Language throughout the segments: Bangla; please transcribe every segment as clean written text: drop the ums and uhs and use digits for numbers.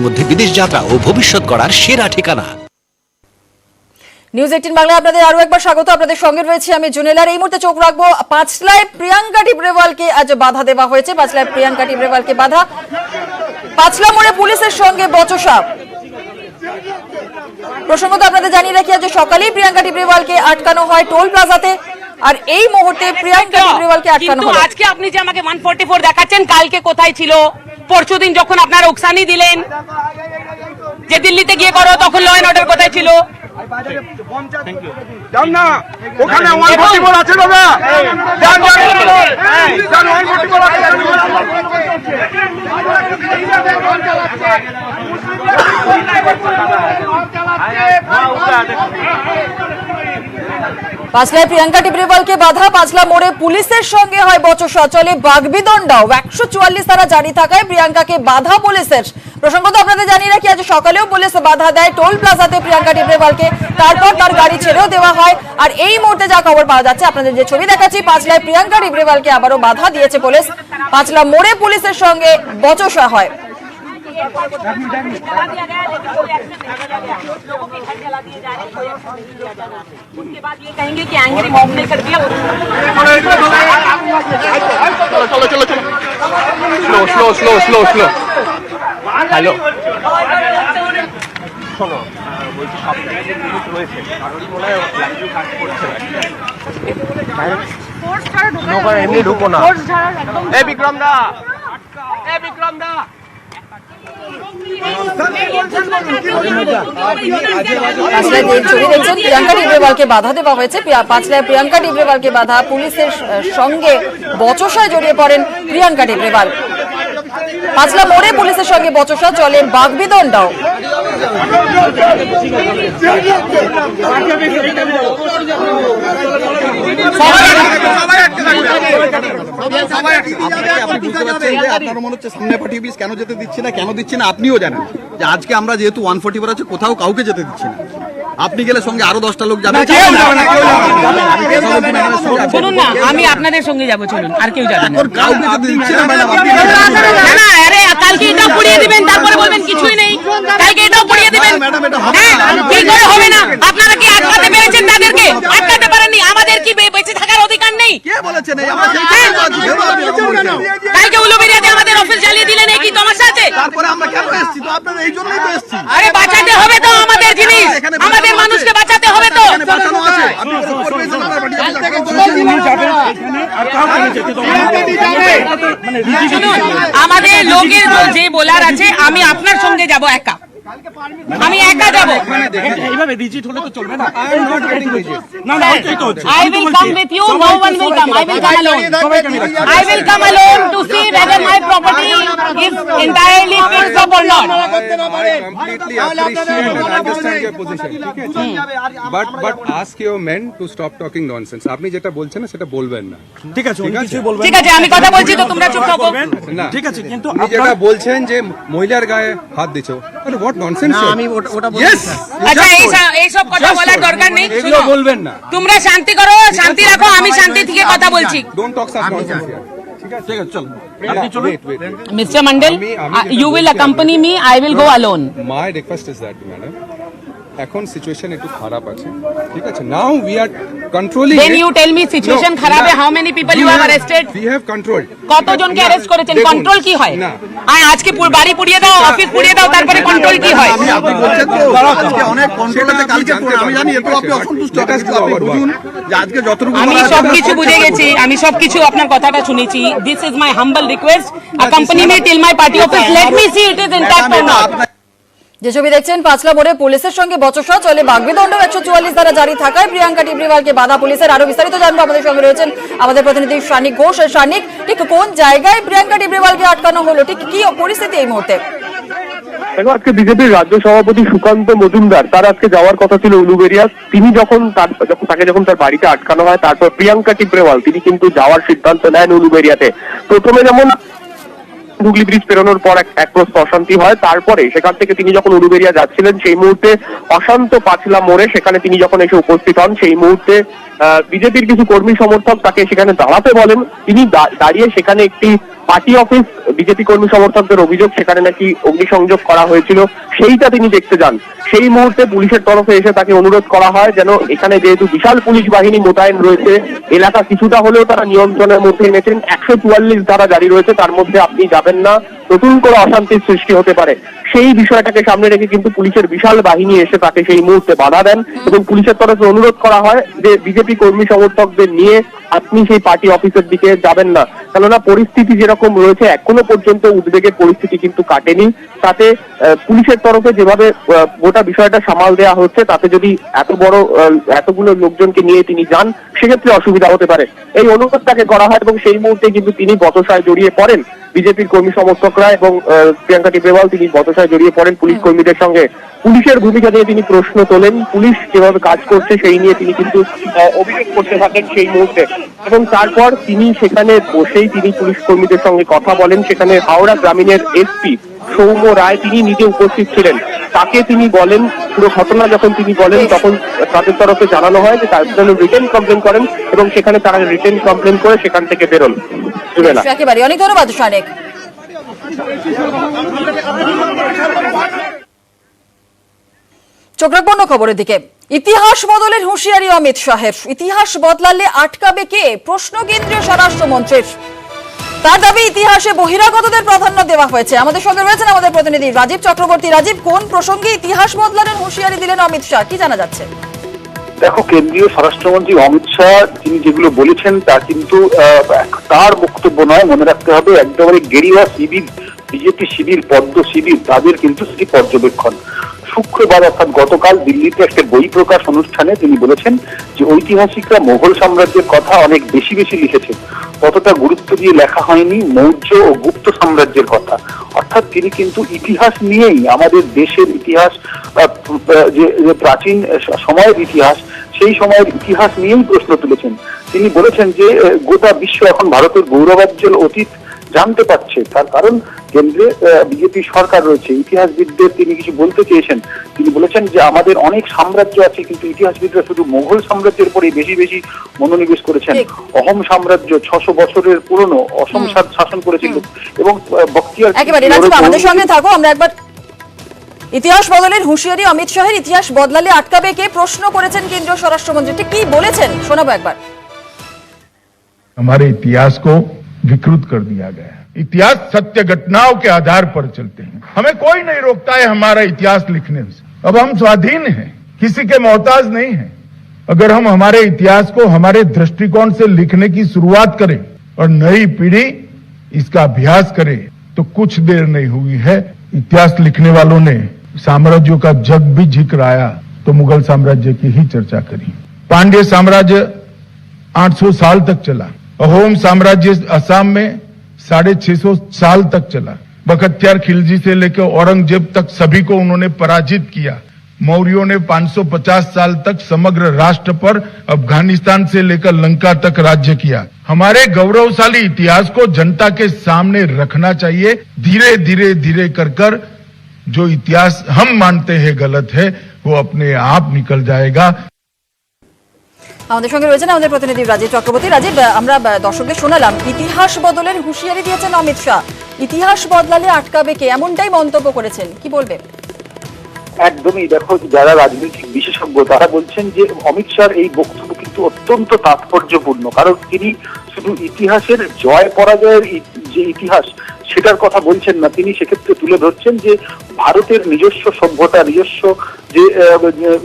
মধ্যে বিদেশ যাত্রা ও ভবিষ্যৎ গড়ার সেরা ঠিকানা। নিউজ 18 বাংলায় আপনাদের আরো একবার স্বাগত। আপনাদের সঙ্গে রয়েছে আমি জুনেলার। এই মুহূর্তে চোখ রাখবো পাঁচলায় প্রিয়াঙ্কা টিবরেওয়ালকে আজ বাধা দেওয়া হয়েছে। পাঁচলায় প্রিয়াঙ্কা টিবরেওয়ালকে বাধা, পাঁচলা মোড়ে পুলিশের সঙ্গে বচসা। প্রসঙ্গত আপনাদের জানিয়ে রাখি, আজ সকালেই প্রিয়াঙ্কা টিবরেওয়ালকে আটকানো হয় টোল প্লাজাতে, আর এই মুহূর্তে প্রিয়াঙ্কা টিবরেওয়ালকে আটকানো হলো। আজকে আপনি যে আমাকে 144 দেখাচ্ছেন, কালকে কোথায় ছিল? পরশুদিন যখন আপনারা উকসানি দিলেন যে দিল্লিতে গিয়ে করো, তখন ল এন্ড অর্ডার কোথায় ছিল? যান না, ওখানে 144 আছে দাদা। যান যান 144 আছে। পাঁচলায় প্রিয়াঙ্কা টিবরেওয়ালকে বাধা, পাঁচলা মোড়ে পুলিশের সঙ্গে হয় বচসা, চলে বাগবিদণ্ডাও। 144 ধারা জারি থাকায় প্রিয়াঙ্কাকে বাধা পুলিশের। প্রসঙ্গত আপনাদের জানিয়ে রাখি, আজ সকালেও পুলিশ বাধা দেয় টোল প্লাজাতে প্রিয়াঙ্কা টিবরেওয়ালকে, তারপর তার গাড়ি ছেড়েও দেওয়া হয়। আর এই মুহূর্তে যা খবর পাওয়া যাচ্ছে, আপনাদের যে ছবি দেখাচ্ছি, পাঁচলায় প্রিয়াঙ্কা টিবরেওয়ালকে আবারও বাধা দিয়েছে পুলিশ। পাঁচলা মোড়ে পুলিশের সঙ্গে বচসা হয়। হ্যালো, এমনি ঢুকো না। এ বিক্রম দা, এ বিক্রম দা, পাঁচলায় যে ছবি দেখছেন, প্রিয়াঙ্কা টিবরেওয়ালকে বাধা দেওয়া হয়েছে। পাঁচলায় প্রিয়াঙ্কা টিবরেওয়ালকে বাধা, পুলিশের সঙ্গে বচসায় জড়িয়ে পড়েন প্রিয়াঙ্কা টিবরেওয়াল। পাঁচলা মোড়ে পুলিশের সঙ্গে বচসা, চলে বাগবিদণ্ডাও। আপনার মনে হচ্ছে সামনে পাঠিয়ে বিষ কেন যেতে দিচ্ছি না, কেন দিচ্ছি না আপনিও জানেন যে আজকে আমরা যেহেতু 144 আছে, কোথাও কাউকে যেতে দিচ্ছি না। আপনি গেলে সঙ্গে আরো 10টা লোক যাবে। চলুন না, আমি আপনাদের সঙ্গে যাবো, চলুন। আর কেউ যাবে না, কাউকে যেতে দিচ্ছি না ম্যাডাম। না, আরে কালকে এটাও পড়িয়ে দিবেন, তারপরে বলবেন কিছুই নেই। কালকে এটাও পড়িয়ে দিবেন, কি করে হবে না? আপনারা কি আটকাতে পেরেছেন তাদেরকে? আটকাতে পারেননি। আমাদের কি বেঁচে থাকার অধিকার নেই? কে বলেছেন? এই আমরা কালকে উলুবেড়িয়াতে আমাদের অফিস জ্বালিয়ে দিলেন, এই কি তমাশা আছে? তারপরে আমরা কেন এসেছি? তো আপনারা এই জন্যই তো এসেছি। আরে বাঁচাতে হবে তো আমাদের জিনিস, আমাদের মানুষকে বাঁচাতে হবে তো। বাঁচানো আছে। আপনি করবেন না, আমরা পাঠিয়ে আমাদের লোকের যে বলার আছে, আমি আপনার সঙ্গে যাব একা, আমি একা যাব। এইভাবে রিজিট হলে তো চলবে না। I will come with you, no one will come. I will come alone. I will come alone to see whether my property is entirely fixed up or not. I completely appreciate and understand your position. But ask your men to stop talking nonsense. আপনি যেটা বলছেন না সেটা বলবেন না। ঠিক আছে, উনি কিছুই বলবেন ঠিক আছে, আমি কথা বলছি তো তোমরা চুপ থাকো। না, ঠিক আছে, কিন্তু আপনি যেটা বলছেন যে মহিলার গায়ে হাত দিছো, আরে হোয়াট ননসেন্স। আমি ওটা ইয়েস, আচ্ছা, এই সব কথা বলার দরকার নেই। এগুলো বলবেন না। তোমরা শান্তি করো, শান্তি রাখো, আমি শান্তি থেকে কথা বলছি। Don't talk such nonsense here. ঠিক আছে, চলো। Mr. Mandal, you will accompany me. I will go alone. My request is that, madam, এখন সিচুয়েশন একটু খারাপ আছে, ঠিক আছে? Now we are controlling. Then you tell me situation খারাপ है, how many people you have arrested? We have controlled. কতজনকে অ্যারেস্ট করেছেন? দেখুন, কন্ট্রোল কি হয়? না। আজকে বাড়ি পুড়িয়ে দাও, অফিস পুড়িয়ে দাও, তারপরে কন্ট্রোল কি হয়? আপনি বলছেন তো আজকে অনেক কন্ট্রোল আছে, কালকে আমি জানি এত আপনি অসন্তুষ্ট হবেন, কিন্তু আপনি বুঝুন যে আজকে যতটুকু আমি সবকিছু বুঝে গেছি, আমি সবকিছু আপনার কথাটা শুনেছি। This is my humble request, accompany me till my party office, let me see it is intact or not. যে ছবি দেখছেন, পাঁচলা মোড়ে পুলিশের সঙ্গে বচসা, চলে বাগবিদণ্ড। 144 ধারা জারি থাকায় প্রিয়াঙ্কা টিবরেওয়ালকে বাধা পুলিশের। আরো বিস্তারিত জানবো, আমাদের সঙ্গে রয়েছেন আমাদের প্রতিনিধি শানিক ঘোষ। শানিক, ঠিক কোন জায়গায় প্রিয়াঙ্কা টিবরেওয়ালকে আটকানো হলো, ঠিক কি পরিস্থিতি এই মুহূর্তে? দেখো, আজকে বিজেপির রাজ্য সভাপতি সুকান্ত মজুমদার, তার আজকে যাওয়ার কথা ছিল উলুবেড়িয়া। তিনি যখন তার বাড়িতে আটকানো হয়, তারপর প্রিয়াঙ্কা টিবরেওয়াল তিনি কিন্তু যাওয়ার সিদ্ধান্ত নেন উলুবেড়িয়াতে। প্রথমে যেমন হুগলি ব্রিজ পেরোনোর পর এক প্রস্ত অশান্তি হয়, তারপরে সেখান থেকে তিনি যখন উলুবেড়িয়া যাচ্ছিলেন, সেই মুহূর্তে অশান্ত পাঁচলা মোড়ে সেখানে তিনি যখন এসে উপস্থিত হন, সেই মুহূর্তে বিজেপির কিছু কর্মী সমর্থক তাকে সেখানে দাঁড়াতে বলেন। তিনি দাঁড়িয়ে সেখানে একটি পার্টি অফিস বিজেপি কর্মী সমর্থকদের অভিযোগ সেখানে নাকি অগ্নিসংযোগ করা হয়েছিল, সেইটা তিনি দেখতে যান। সেই মুহূর্তে পুলিশের তরফে এসে তাকে অনুরোধ করা হয় যেন এখানে যেহেতু বিশাল পুলিশ বাহিনী মোতায়েন রয়েছে, এলাকা কিছুটা হলেও তারা নিয়ন্ত্রণের মধ্যে এনেছেন, 144 ধারা জারি রয়েছে, তার মধ্যে আপনি যাবেন না, নতুন করে অশান্তির সৃষ্টি হতে পারে। সেই বিষয়টাকে সামনে রেখে কিন্তু পুলিশের বিশাল বাহিনী এসে তাকে সেই মুহূর্তে বাধা দেন এবং পুলিশের তরফে অনুরোধ করা হয় যে বিজেপি কর্মী সমর্থকদের নিয়ে আপনি সেই পার্টি অফিসের দিকে যাবেন না, কেননা পরিস্থিতি যেরকম রয়েছে এখনো পর্যন্ত উদ্বেগের পরিস্থিতি কিন্তু কাটেনি। তাতে পুলিশের তরফে যেভাবে গোটা বিষয়টা সামাল দেওয়া হচ্ছে, তাতে যদি এতগুলো লোকজনকে নিয়ে তিনি যান সেক্ষেত্রে অসুবিধা হতে পারে। এই অনুরোধ তাকে করা হয় এবং সেই মুহূর্তে কিন্তু তিনি বচসায় জড়িয়ে পড়েন। বিজেপির কর্মী সমর্থকরা এবং প্রিয়াঙ্কা টিব্রেওয়াল তিনি বচসায় জড়িয়ে পড়েন পুলিশ কর্মীদের সঙ্গে। পুলিশের ভূমিকা নিয়ে তিনি প্রশ্ন তোলেন, পুলিশ যেভাবে কাজ করছে সেই নিয়ে তিনি কিন্তু অভিযোগ করতে থাকেন সেই মুহূর্তে। এবং তারপর তিনি সেখানে বসেই তিনি পুলিশ কর্মীদের সঙ্গে কথা বলেন। সেখানে হাওড়া গ্রামীণের এসপি সৌম্য রায় তিনি নিজে উপস্থিত ছিলেন। তাকে তিনি বলেন, পুরো ঘটনা যখন তিনি বলেন তখন তাদের তরফে জানানো হয় যে তার জন্য রিটেন কমপ্লেন করেন এবং সেখানে তারা রিটেন কমপ্লেন করে সেখান থেকে বেরোন। একেবারে অনেক ধন্যবাদ শানেক। চোখ রাখবো অন্য খবরের দিকে। ইতিহাস বদলের হুঁশিয়ারি অমিত শাহের। ইতিহাস বদলালে আটকাবে কে, প্রশ্ন কেন্দ্রীয় স্বরাষ্ট্রমন্ত্রীর। তার দাবি ইতিহাসে বহিরাগতদের প্রাধান্য দেওয়া হয়েছে। আমাদের সঙ্গে রয়েছেন আমাদের প্রতিনিধি রাজীব চক্রবর্তী। রাজীব, কোন প্রসঙ্গে ইতিহাস বদলানোর হুঁশিয়ারি দিলেন অমিত শাহ, কি জানা যাচ্ছে? দেখো, কেন্দ্রীয় স্বরাষ্ট্রমন্ত্রী অমিত শাহ তিনি যেগুলো বলেছেন তা কিন্তু তার বক্তব্য নয়, মনে রাখতে হবে একেবারে গেরিলা শিবির, বিজেপি শিবির, পদ্ম শিবির, তাদের কিন্তু সেটি পর্যবেক্ষণ। শুক্রবার অর্থাৎ গতকাল দিল্লিতে একটা বই প্রকাশ অনুষ্ঠানে তিনি বলেছেন যে ঐতিহাসিকরা মোগল সাম্রাজ্যের কথা অনেক বেশি লিখেছেন, ততটা গুরুত্ব দিয়ে লেখা হয়নি মৌর্য ও গুপ্ত সাম্রাজ্যের কথা। অর্থাৎ তিনি কিন্তু ইতিহাস নিয়েই, আমাদের দেশের ইতিহাস, যে প্রাচীন সময়ের ইতিহাস, সেই সময়ের ইতিহাস নিয়েই প্রশ্ন তুলেছেন। তিনি বলেছেন যে গোটা বিশ্ব এখন ভারতের গৌরবাজ্জ্বল অতীত জানতে পারছে, তার কারণ কেন্দ্রে বিজেপি সরকার রয়েছে। ইতিহাসবিদদের তিনি কিছু বলতে চেয়েছেন, তিনি বলেছেন যে আমাদের অনেক সাম্রাজ্য আছে, কিন্তু ইতিহাসবিদরা শুধু মোগল সাম্রাজ্যের পরে বেশি মনোনিবেশ করেছেন। অহোম সাম্রাজ্য 600 বছরের পুরনো, অসম শাসন করেছিল এবং বখতিয়ার। একেবারে রাজীব, আমাদের সঙ্গে থাকো। আমরা একবার ইতিহাস বদলের হুঁশিয়ারি অমিত শাহের। ইতিহাস বদলালে আটকাবে কে, প্রশ্ন করেছেন কেন্দ্রীয় স্বরাষ্ট্রমন্ত্রী, ঠিক কি বলেছেন শোনাবো একবার। हमारे इतिहास को विकृत कर दिया गया है। इतिहास सत्य घटनाओं के आधार पर चलते हैं, हमें कोई नहीं रोकता है हमारा इतिहास लिखने से। अब हम स्वाधीन हैं, किसी के मोहताज नहीं हैं। अगर हम हमारे इतिहास को हमारे दृष्टिकोण से लिखने की शुरुआत करें और नई पीढ़ी इसका अभ्यास करे, तो कुछ देर नहीं हुई है, इतिहास लिखने वालों ने साम्राज्यों का जग भी झिकराया तो मुगल साम्राज्य की ही चर्चा करी। पांड्य साम्राज्य 800 साल तक चला, अहोम साम्राज्य असम में 650 साल तक चला, बख्तियार खिलजी से लेकर औरंगजेब तक सभी को उन्होंने पराजित किया। मौर्यों ने 550 साल तक समग्र राष्ट्र पर अफगानिस्तान से लेकर लंका तक राज्य किया। हमारे गौरवशाली इतिहास को जनता के सामने रखना चाहिए। धीरे कर जो इतिहास हम मानते हैं गलत है, वो अपने आप निकल जाएगा। আমাদের সঙ্গে রয়েছেন আমাদের প্রতিনিধি রাজীব চক্রবর্তী। রাজীব, আমরা দর্শকদের শোনালাম ইতিহাস বদলের হুঁশিয়ারি দিয়েছেন অমিত শাহ। ইতিহাস বদলালে আটকাবে কে, এমনটাই মন্তব্য করেছেন, কি বলবে? একদমই। দেখো, যারা রাজনৈতিক বিশেষজ্ঞ তারা বলছেন যে অমিত শাহর এই বক্তব্য কিন্তু অত্যন্ত তাৎপর্যপূর্ণ, কারণ তিনি শুধু ইতিহাসের জয় পরাজয়ের যে ইতিহাস সেটার কথা বলছেন না, তিনি সেক্ষেত্রে তুলে ধরছেন যে ভারতের নিজস্ব সভ্যতা, নিজস্ব যে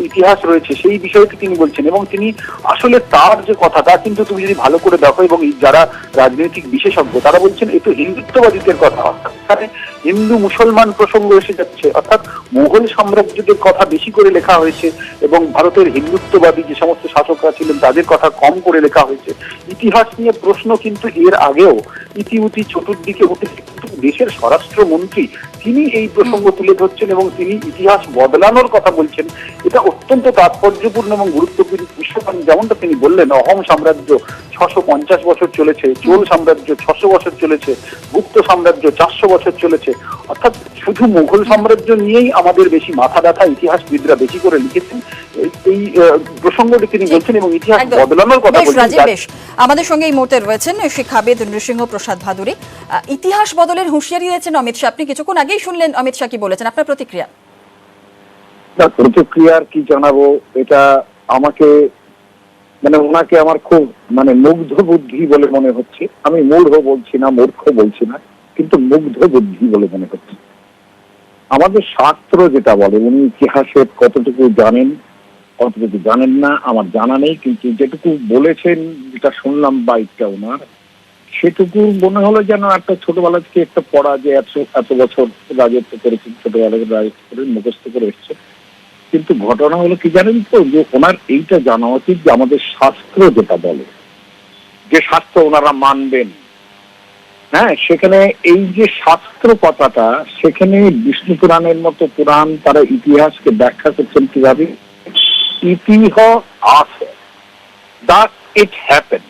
ইতিহাস রয়েছে সেই বিষয়টি তিনি বলছেন। এবং তিনি আসলে তার যে কথা তা কিন্তু তুমি যদি ভালো করে দেখো, এবং যারা রাজনৈতিক বিশেষজ্ঞ তারা বলছেন এ তো হিন্দুত্ববাদীদের কথা, অর্থাৎ হিন্দু মুসলমান প্রসঙ্গ এসে যাচ্ছে, অর্থাৎ মুঘল সাম্রাজ্যদের কথা বেশি করে লেখা হয়েছে এবং ভারতের হিন্দুত্ববাদী যে সমস্ত শাসকরা ছিলেন তাদের কথা কম করে লেখা হয়েছে। ইতিহাস নিয়ে প্রশ্ন কিন্তু এর আগেও ইতিউতি চতুর্দিকে উঠে, দেশের স্বরাষ্ট্রমন্ত্রী তিনি এই প্রসঙ্গ তুলে ধরছেন এবং তিনি ইতিহাস বদলানোর কথা বলছেন। এটা অত্যন্ত তাৎপর্যপূর্ণ এবং গুরুত্বপূর্ণ বিষয়। যেমনটা তিনি বললেন, অহোম সাম্রাজ্য 650 বছর চলেছে, চোল সাম্রাজ্য 600 বছর চলেছে, গুপ্ত সাম্রাজ্য 400 বছর চলেছে। অর্থাৎ শুধু মুঘল সাম্রাজ্য নিয়েই আমাদের বেশি মাথা ব্যথা, ইতিহাসবিদরা বেশি করে লিখেছেন। এই প্রসঙ্গটি তিনি বলছেন এবং ইতিহাস একদম। বদলানোর কথা বেশ, বলছেন। রাজীব, বেশ। আমাদের সঙ্গে এই মুহূর্তে রয়েছেন শিক্ষাবিদ নৃসিংহ প্রসাদ ভাদুরী। ইতিহাস বদলের হুঁশিয়ারি দিয়েছেন অমিত শাহ। আপনি কিছুক্ষণ আগেই শুনলেন অমিত শাহ কি বলেছেন, আপনার প্রতিক্রিয়া? না, প্রতিক্রিয়ার কি জানাবো, এটা আমাকে মানে ওনাকে আমার খুব মানে মুগ্ধ বুদ্ধি বলে মনে হচ্ছে। আমি মূঢ় বলছি না, মূর্খ বলছি না, কিন্তু মুগ্ধ বুদ্ধি বলে মনে হচ্ছে। আমাদের শাস্ত্র যেটা বলে, উনি ইতিহাসের কতটুকু জানেন কতটুকু জানেন না আমার জানা নেই, কিন্তু যেটুকু বলেছেন, যেটা শুনলাম বাইকটা ওনার, সেটুকু মনে হলো যেন একটা ছোটবেলা থেকে একটা পড়া, যে এত বছর রাজত্ব করেছেন, ছোটবেলা থেকে রাজত্ব করে মুখস্থ করে এসছে। কিন্তু ঘটনা হলো কি জানেন তো, যে ওনার এইটা জানা উচিত যে আমাদের শাস্ত্র যেটা বলে, যে শাস্ত্র ওনারা মানবেন, হ্যাঁ, সেখানে এই যে শাস্ত্র কথাটা, সেখানে বিষ্ণু পুরাণের মতো পুরাণ তারা ইতিহাসকে ব্যাখ্যা করছেন কিভাবে, ইতিহ আছে দ্যাট ইট হ্যাপেন।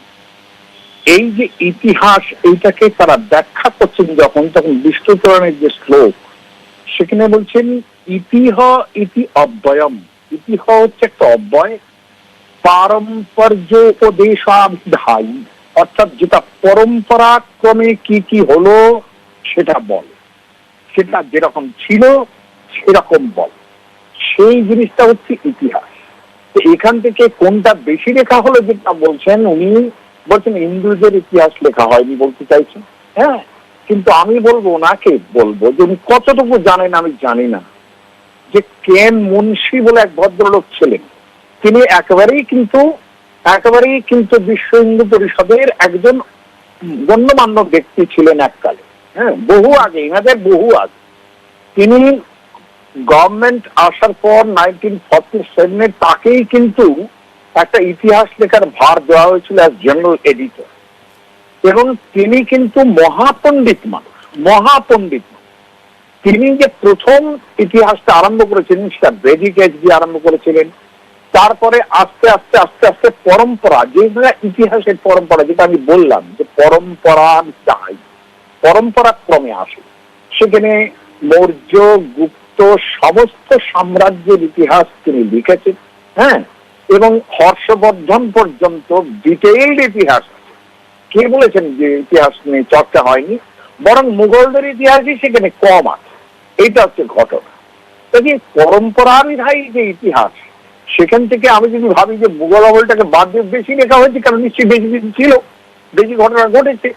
এই যে ইতিহাস, এইটাকে তারা ব্যাখ্যা করছেন যখন, তখন বিষ্ণু পুরাণের যে শ্লোক, সেখানে বলছেন ইতিহ ইতি অব্যয়ম। ইতিহ হচ্ছে একটা অব্যয়, পারম্পর্য উপদেশাভিধায়ী, অর্থাৎ যেটা পরম্পরা ক্রমে কি কি হলো সেটা বল, সেটা যেরকম ছিল সেরকম বল, সেই জিনিসটা হচ্ছে ইতিহাস। এখান থেকে কোনটা বেশি লেখা হলো যেটা বলছেন, উনি বলছেন ইন্দুদের ইতিহাস লেখা হয়নি বলতে চাইছেন, হ্যাঁ, কিন্তু আমি বলবো, ওনাকে বলবো যে উনি কতটুকু জানেন আমি জানি না। যে কেন মুন্সি বলে এক ভদ্রলোক ছিলেন, তিনি একেবারেই কিন্তু বিশ্ব হিন্দু পরিষদের একজন গণ্যমান্য ব্যক্তি ছিলেন এককালে, হ্যাঁ, বহু আগে, এনাদের বহু আগে। তিনি গভর্নমেন্ট আসার পর 1947-এ তাকেই কিন্তু একটা ইতিহাস লেখার ভার দেওয়া হয়েছিল অ্যাজ জেনারেল এডিটর, এবং তিনি কিন্তু মহাপণ্ডিত মানুষ। তিনি যে প্রথম ইতিহাসটা আরম্ভ করেছিলেন, সেটা বৈদিক এজ দিয়ে আরম্ভ করেছিলেন। তারপরে আস্তে আস্তে আস্তে আস্তে পরম্পরা, যে ইতিহাসের পরম্পরা, যেটা আমি বললাম যে পরম্পরা ক্রমে আসে, সেখানে মৌর্য, গুপ্ত সমস্ত সাম্রাজ্যের ইতিহাস তিনি লিখেছেন, হ্যাঁ, এবং হর্ষবর্ধন পর্যন্ত ডিটেইলড ইতিহাস। কে বলেছেন যে ইতিহাস নিয়ে চর্চা হয়নি? বরং মুঘলদের ইতিহাসই সেখানে কম আছে। এইটা হচ্ছে ঘটনা। তবে পরম্পরাভিধায়ী যে ইতিহাস, সেখান থেকে আমি যদি ভাবি যে মুঘল আমলটাকে বাদ দিয়ে বেশি লেখা হয়েছে, কারণ নিশ্চয়ই বেশি ছিল, বেশি ঘটনা ঘটেছে,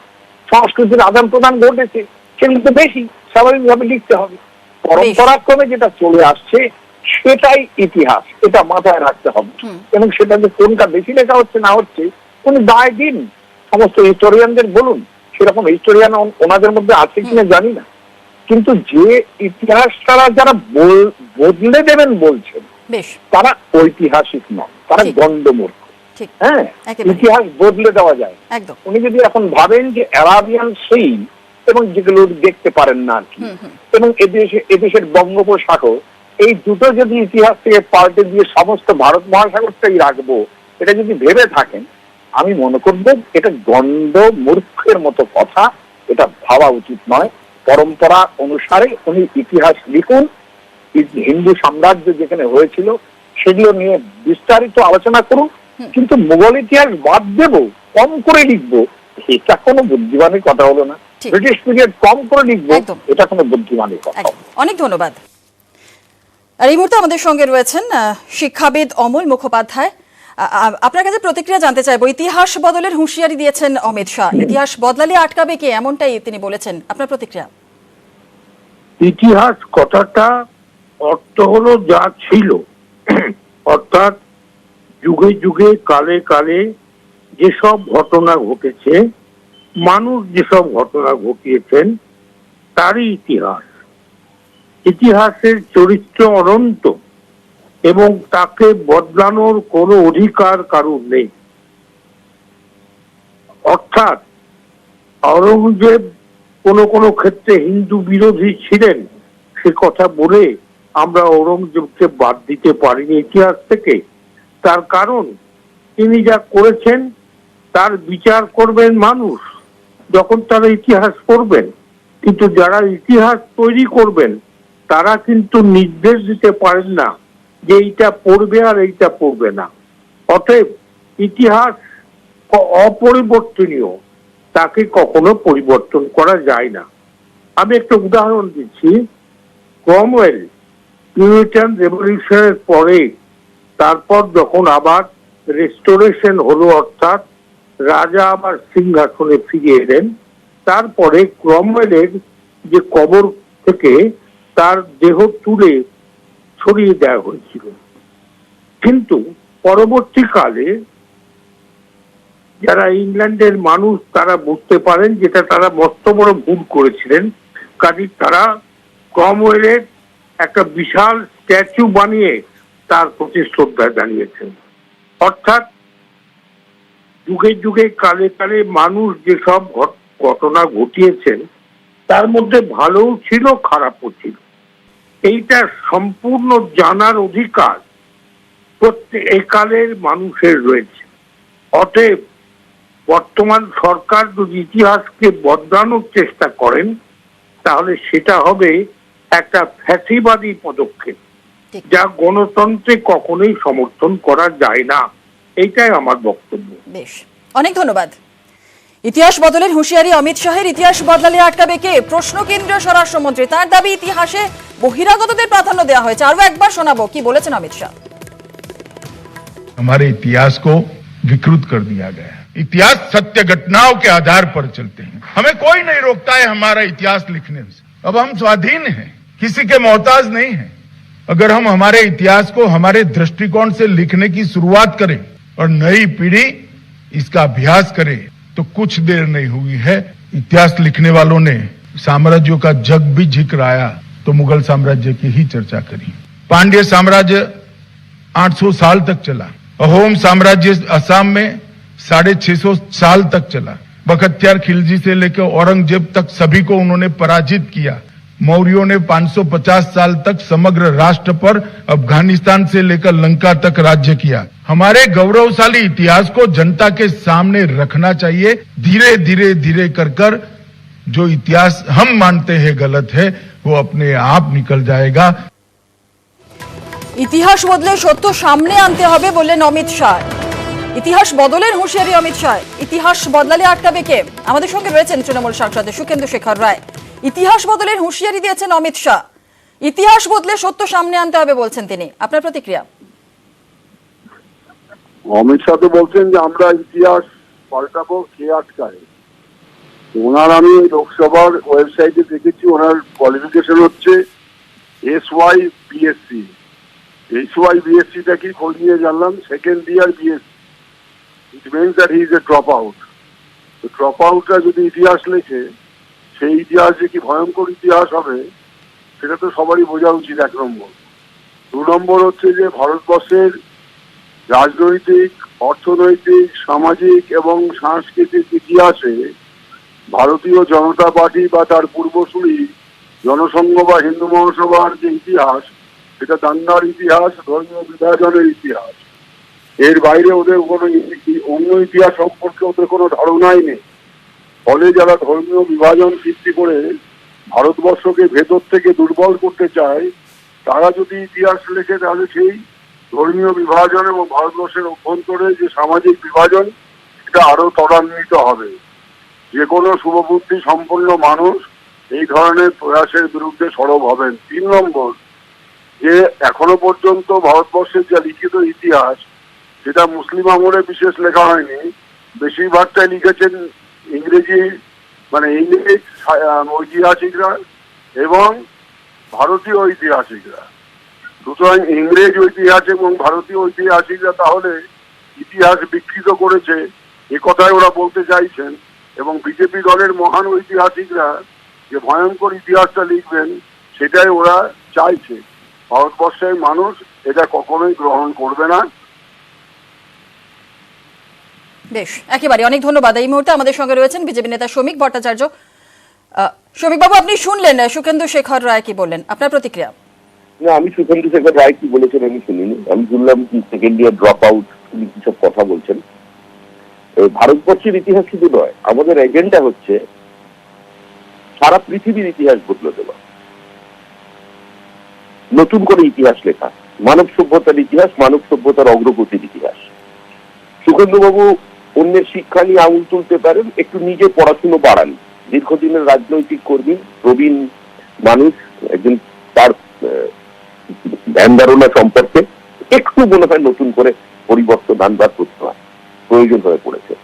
সংস্কৃতির আদান প্রদান ঘটেছে, সেগুলো তো বেশি, স্বাভাবিকভাবে লিখতে হবে। পরম্পরাক্রমে যেটা চলে আসছে সেটাই ইতিহাস, এটা মাথায় রাখতে হবে। এবং সেটা যে কোনটা বেশি লেখা হচ্ছে না হচ্ছে, কোন দায় দিন সমস্ত হিস্টোরিয়ানদের, বলুন সেরকম হিস্টোরিয়ান ওনাদের মধ্যে আছে কিনা জানি না, কিন্তু যে ইতিহাস তারা যারা বদলে দেবেন বলছেন, তারা ঐতিহাসিক নন, তারা গন্ডমূর্খ। হ্যাঁ, ইতিহাস বদলে দেওয়া যায়। উনি যদি এখন ভাবেন যে অ্যারাবিয়ান সি এবং যেগুলো দেখতে পারেন না আর কি, এবং এদেশের বঙ্গোপসাগর, এই দুটো যদি ইতিহাস থেকে পাল্টে দিয়ে সমস্ত ভারত মহাসাগরটাই রাখবো, এটা যদি ভেবে থাকেন, আমি মনে করবো এটা গন্ড মূর্খের মতো কথা, এটা ভাবা উচিত নয়। পরম্পরা অনুসারে উনি ইতিহাস লিখুন, হিন্দু সাম্রাজ্য যেখানে হয়েছিল সেগুলো নিয়ে বিস্তারিত আলোচনা করুন, কিন্তু মুঘল ইতিহাস বাদ দেবো, কম করে লিখবো, এটা কোনো বুদ্ধিমানের কথা হলো না। ব্রিটিশ পিরিয়ড কম করে লিখবো, এটা কোনো বুদ্ধিমানের কথা। অনেক ধন্যবাদ। আর এই মুহূর্তে আমাদের সঙ্গে রয়েছেন শিক্ষাবিদ অমল মুখোপাধ্যায়। আপনার কাছে প্রতিক্রিয়া জানতে চাইবো। ইতিহাস বদলের হুঁশিয়ারি দিয়েছেন অমিত শাহ, ইতিহাস বদলালে আটকাবে কে, এমনটাই তিনি বলেছেন, আপনার প্রতিক্রিয়া? ইতিহাস কথাটা অর্থ হলো যা ছিল, অর্থাৎ যুগে যুগে কালে কালে যেসব ঘটনা ঘটেছে, মানুষ যেসব ঘটনা ঘটিয়েছেন, তারই ইতিহাস। ইতিহাসের চরিত্র অনন্ত এবং তাকে বদলানোর কোনো অধিকার কারণ নেই। অর্থাৎ আওরঙ্গজেব কোনো ক্ষেত্রে হিন্দু বিরোধী ছিলেন, সে কথা বলে আমরা ঔরঙ্গজেবকে বাদ দিতে পারিনি ইতিহাস থেকে। তার কারণ তিনি যা করেছেন তার বিচার করবেন মানুষ যখন তারা ইতিহাস পড়বেন, কিন্তু যারা ইতিহাস তৈরি করবেন তারা কিন্তু নির্দেশ দিতে পারেন না যে এইটা পড়বে আর এইটা পড়বে না। অতএব ইতিহাস অপরিবর্তনীয়, তাকে কখনো পরিবর্তন করা যায় না। আমি একটা উদাহরণ দিচ্ছি। ক্রমওয়েল পিউরিটান রেভলিউশনের পরে তারপর যখন আবার রেস্টোরেশন হলো, অর্থাৎ রাজা আবার সিংহাসনে ফিরে এলেন, তারপরে ক্রমওয়েলের যে কবর থেকে তার দেহ তুলে ছড়িয়ে দেওয়া হয়েছিল। কিন্তু পরবর্তীকালে যারা ইংল্যান্ডের মানুষ তারা বুঝতে পারেন যেটা তারা মস্ত বড় ভুল করেছিলেন, কাজে তারা ক্রমওয়েলের একটা বিশাল স্ট্যাচু বানিয়ে তার প্রতি শ্রদ্ধা জানিয়েছেন। অর্থাৎ যুগে যুগে কালে কালে মানুষ যেসব ঘটনা ঘটিয়েছেন তার মধ্যে ভালোও ছিল, খারাপও ছিল। এইটা সম্পূর্ণ জানার অধিকার প্রত্যেক একালের মানুষের রয়েছে। অতএব বর্তমান সরকার যদি ইতিহাসকে বদলানোর চেষ্টা করেন তাহলে সেটা হবে একটা ফ্যাসিবাদী পদক্ষেপ, যা গণতন্ত্রে কখনোই সমর্থন করা যায় না। এইটাই আমার বক্তব্য। বেশ, অনেক ধন্যবাদ। ইতিহাস বদলের হুঁশিয়ারি অমিত শাহের। ইতিহাস বদলালে আটকাবে কে? প্রশ্ন কেন্দ্রীয় স্বরাষ্ট্রমন্ত্রী। তার দাবি ইতিহাসে বহিরাগতদের প্রাধান্য দেওয়া হয়েছে। আরো একবার শোনাবো কি বলেছেন অমিত শাহ। हमारे इतिहास को विकृत कर दिया गया। इतिहास सत्य घटनाओं के आधार पर चलते हैं। हमें कोई नहीं रोकता है हमारा इतिहास लिखने से। अब हम स्वाधीन हैं, किसी के मोहताज नहीं हैं। अगर हम हमारे इतिहास को हमारे दृष्टिकोण से लिखने की शुरुआत करें और नई पीढ़ी इसका अभ्यास करे तो कुछ देर नहीं हुई है, इतिहास लिखने वालों ने साम्राज्यों का जग भी झिकराया तो मुगल साम्राज्य की ही चर्चा करी। पांड्य साम्राज्य 800 साल तक चला। अहोम साम्राज्य असम में 650 साल तक चला। बख्तियार खिलजी से लेकर औरंगजेब तक सभी को उन्होंने पराजित किया। मौर्यों ने 550 साल तक समग्र राष्ट्र पर अफगानिस्तान से लेकर लंका तक राज्य किया। हमारे गौरवशाली इतिहास को जनता के सामने रखना चाहिए। धीरे धीरे धीरे कर कर जो इतिहास हम मानते हैं गलत है वो अपने आप निकल जाएगा। ইতিহাস বদলে সত্য সামনে আনতে হবে বললেন অমিত শাহ। ইতিহাস বদলের হুঁশিয়ারি অমিত শাহ। ইতিহাস বদলালে আটকাবে কে? আমাদের সঙ্গে রয়েছেন তৃণমূল সাংসদ সুখেন্দু শেখর রায়। ইতিহাস বদলের হুঁশিয়ারি দিয়েছেন অমিত শাহ। ইতিহাস বদলে সত্য সামনে আনতে হবে বলছেন তিনি। আপনার প্রতিক্রিয়া? অমিত শাহ তো বলছেন যে আমরা ইতিহাস পাল্টাবো, কে আটকায়? ওনার আমি লোকসভার ওয়েবসাইটে দেখেছি ওনার কোয়ালিফিকেশন হচ্ছে SYBSc। SYBSc টা কি খোঁজ নিয়ে জানলাম, second year BSc। It means that he is a drop out. তো ড্রপ আউটরা যদি ইতিহাস লেখে সেই ইতিহাস যে কি ভয়ঙ্কর ইতিহাস হবে সেটা তো সবারই বোঝা উচিত, 1 নম্বর। 2 নম্বর হচ্ছে যে ভারতবর্ষের রাজনৈতিক, অর্থনৈতিক, সামাজিক এবং সাংস্কৃতিক ইতিহাসে ভারতীয় জনতা পার্টি বা তার পূর্বসূরি জনসংঘ বা হিন্দু মহাসভার যে ইতিহাস সেটা দাঙ্গার ইতিহাস, ধর্মীয় বিভাজনের ইতিহাস। এর বাইরে ওদের কোনো অন্য ইতিহাস সম্পর্কে ওদের কোনো ধারণাই নেই। ফলে যারা ধর্মীয় বিভাজন সৃষ্টি করে ভারতবর্ষকে ভেতর থেকে দুর্বল করতে চায় তারা যদি ইতিহাস লেখে তাহলে সেই ধর্মীয় বিভাজন এবং ভারতবর্ষের অভ্যন্তরে যে সামাজিক বিভাজন সেটা আরো ত্বরান্বিত হবে। যে কোনো শুভবুদ্ধি সম্পন্ন মানুষ এই ধরনের প্রয়াসের বিরুদ্ধে সরব হবেন। 3 নম্বর, যে এখনো পর্যন্ত ভারতবর্ষের যা লিখিত ইতিহাস সেটা মুসলিম আমলে বিশেষ লেখা হয়নি, বেশিরভাগটাই লিখেছেন ইংরেজি মানে ইংরেজ ঐতিহাসিকরা এবং ভারতীয় ঐতিহাসিকরা। সুতরাং ইংরেজ ঐতিহাসিক এবং ভারতীয় ঐতিহাসিকরা তাহলে ইতিহাস বিকৃত করেছে এ কথাই ওরা বলতে চাইছেন, এবং বিজেপি দলের মহান ঐতিহাসিকরা যে ভয়ঙ্কর ইতিহাসটা লিখবেন সেটাই ওরা চাইছে। ভারতবর্ষের মানুষ এটা কখনোই গ্রহণ করবে না। বেশ, একেবারে অনেক ধন্যবাদ। এই মুহূর্তে আমাদের সঙ্গে রয়েছেন বিজেপি নেতা শ্রমিক ভট্টাচার্য। শ্রমিক বাবু, আপনি শুনলেন সুখেন্দু শেখর রায় কি বললেন, আপনার প্রতিক্রিয়া? না, আমি সুখেন্দু শেখর রায় কি বলেছেন আমি শুনিনি। আমি শুনলাম কি সেকেন্ড ইয়ার ড্রপ আউট উনি কিসব কথা বলছেন। ভারতবর্ষের ইতিহাস শুধু নয়, আমাদের এজেন্ডা হচ্ছে সারা পৃথিবীর ইতিহাস বদলে দেওয়া। নতুন করে ইতিহাস লেখা, মানব সভ্যতার ইতিহাস, মানব সভ্যতার অগ্রগতির ইতিহাস। সুখেন্দুবাবু অন্যের শিক্ষা নিয়ে আঙুল তুলতে পারেন, একটু নিজে পড়াশুনো বাড়ান। দীর্ঘদিনের রাজনৈতিক কর্মী, প্রবীণ মানুষ, একজন, তার ধ্যান ধারণা সম্পর্কে একটু মনে হয় নতুন করে পরিবর্তন আনবার প্রয়োজন হয়ে পড়েছে।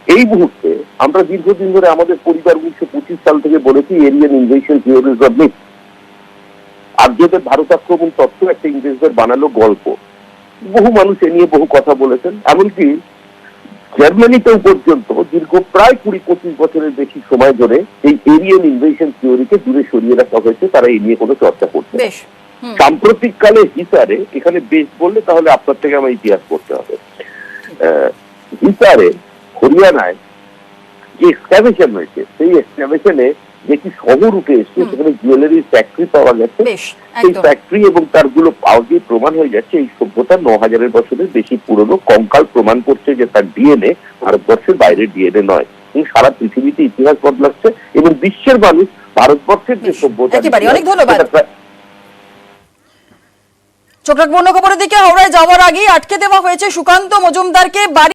এই মুহূর্তে আমরা দীর্ঘদিন ধরে আমাদের পরিবার 1925 সাল থেকে বলেছি এরিয়ান ইনভেশন থিওরিজ অফ মিথ। আর্যদের ভারত আক্রমণ তত্ত্ব একটা ইংরেজদের বানালো গল্প। বহু মানুষ এ নিয়ে বহু কথা বলেছেন, এমনকি জার্মানিতেও পর্যন্ত দীর্ঘ প্রায় 20-25 বছরের বেশি সময় ধরে এই এরিয়ান ইনভেশন থিওরিকে দূরে সরিয়ে রাখা হয়েছে, তারা এই নিয়ে কোনো চর্চা করছে না। সাম্প্রতিককালে হিসারে, এখানে বেশ বললে তাহলে আপনার থেকে আমার ইতিহাস করতে হবে, হিসারে হরিয়ানায় যে এক্সকাভেশন হয়েছে, সেই এক্সকাভেশনে যেটি শহর উঠে এসছে, সেখানে জুয়েলারি ফ্যাক্টরি পাওয়া গেছে। সেই ফ্যাক্টরি এবং তারগুলো পাওয়া গিয়ে প্রমাণ হয়ে যাচ্ছে এই সভ্যতা 9000 বছরের বেশি পুরনো। কঙ্কাল প্রমাণ করছে যে তার ডিএনএ ভারতবর্ষের বাইরের ডিএনএ নয়। সারা পৃথিবীতে ইতিহাস বদলাচ্ছে এবং বিশ্বের মানুষ ভারতবর্ষের যে সভ্যতা। অনেক ধন্যবাদ। চোখ রাখবো অন্য খবরের দিকে। হাওড়ায় যাওয়ার আগেই আটকে দেওয়া হয়েছে সুকান্ত মজুমদারকে।